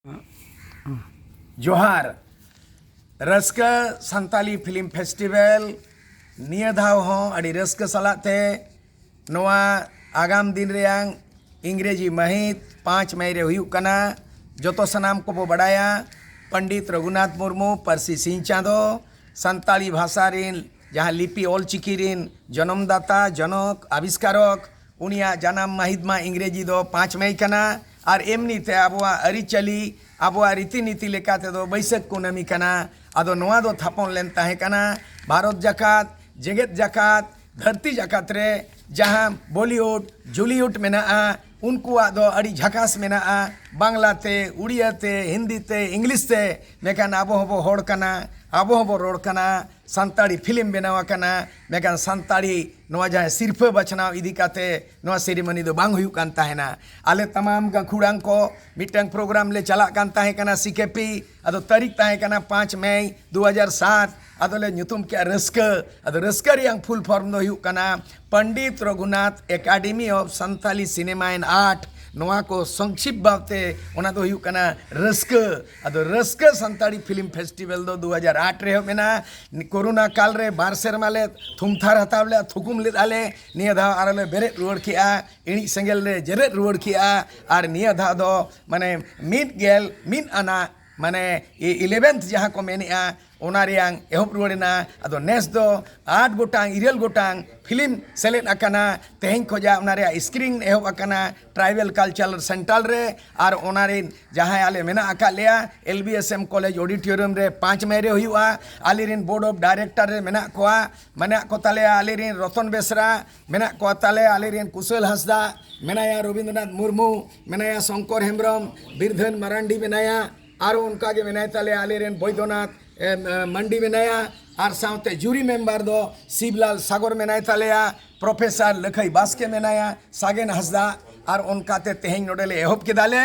जोहार Ruska Santali film festival निया धाव हों अड़ी रस्का सलाते नोआ आगाम दिन रेयांग इंग्रेजी महित 5 मई रे हुयुग कना जोतो सनाम को बो बड़ाया पंडित रघुनाथ मुर्मू परसी सिंह चाँदो संताली भाषा रिन जहाँ लिपि ऑल चिकी रिन जन्मदाता जनक आविष्कारक उनिया जनाम महित मा इंग्रेजी दो 5 मई कना और एमनी ते आबुआ अरिचली आबुआ रीतिनीति लेकाते दो बैसाख कुनामी कना आदो नोआ दो थापन लेन ताहे कना भारत जाकात जेगेत जाकात धरती जाकात रे जहाँ बॉलीवुड जूलीवुड मेना उनको दो अड़ी झकास मेना बांग्लाते उड़ियाते हिंदीते इंग्लिशते मेकान आबो हबो होड़ कना आबो हबो रोड कना संताड़ी फिल्म बनावा कना मेकान संताड़ी नोआ जहाँ सिरफे बचनाव इदी काते नोआ सेरेमनी दो बांग हुयुग कान ताहेना आले तमाम गाखुड़ांग को मिटंग प्रोग्राम ले चला कान ताहे कना सीकेपी अदो तारीख ताहे कना 5 मई 2007 अदोले न्यूतुम के रस्का अदो रस्का रियांग फुल फॉर्म दो हुयुग कना Pandit Raghunath academy of Santali cinema and art नोआ को संक्षिप्त बाबते ओना दो हुयुग कना रस्का अदो रस्का संताड़ी फिल्म फेस्टिवल दो 2008 रे मेना कोरोना काल रे बार सेरमा ले थुमथार हतावले थुकुम ले दाले निया धा आरले बेरे रुवाड़ किया इणी सेंगेल रे जेरे रुवाड़ किया आर निया धा दो माने मिन आना माने 11th जहाँ को मेनिया ओना रियांग एहब रुवाड़ेना अदो नेस दो 8 गोटांग 9 गोटांग फिल्म सेलेक्ट अकाना तेहें खोजा ओना रे स्क्रीन एहब अकाना ट्राइबल कल्चरल सेंट्रल रे और ओना रे जहाँ आले मेना अका लिया LBSM कॉलेज ऑडिटोरियम रे 5 मई रे हुआ आले रिन बोर्ड ऑफ डायरेक्टर रे मेना को ताले आले रिन रतन बेसरा मेना को ताले आले रिन कुशल हंसदा मेनाया रविंद्रनाथ मुर्मू मेनाया शंकर हेम्ब्रम बिरधन मरांडी मेनाया और उनका के मेनाय ताले आले रिन बैद्यनाथ मंडी मेनाया और साउते जूरी मेंबर दो शिवलाल सागर मेनाय तालेया प्रोफेसर लखई बास्के मेनाया सागेन हंसदा और उनकाते तेहें नोडेले एहब के दाले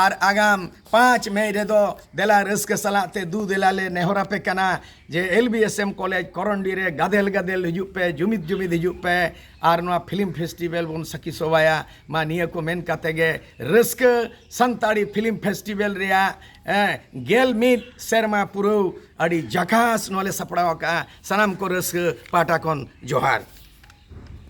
और आगाम 5 मई रे दो देला रस्क सलाते दू देलाले नेहरा पे कना जे LBSM कॉलेज करंडी रे गादेल हिजु पे जुमिद हिजु पे और नोआ फिल्म फेस्टिवल बन सकी सोवाया मा निया को मेन काते गे रस्क संताड़ी फिल्म फेस्टिवल रिया गेल मिट शर्मा पुरु अड़ी जकास नोले सपड़ावा का सनाम को रस्क पाटाकोन जोहार।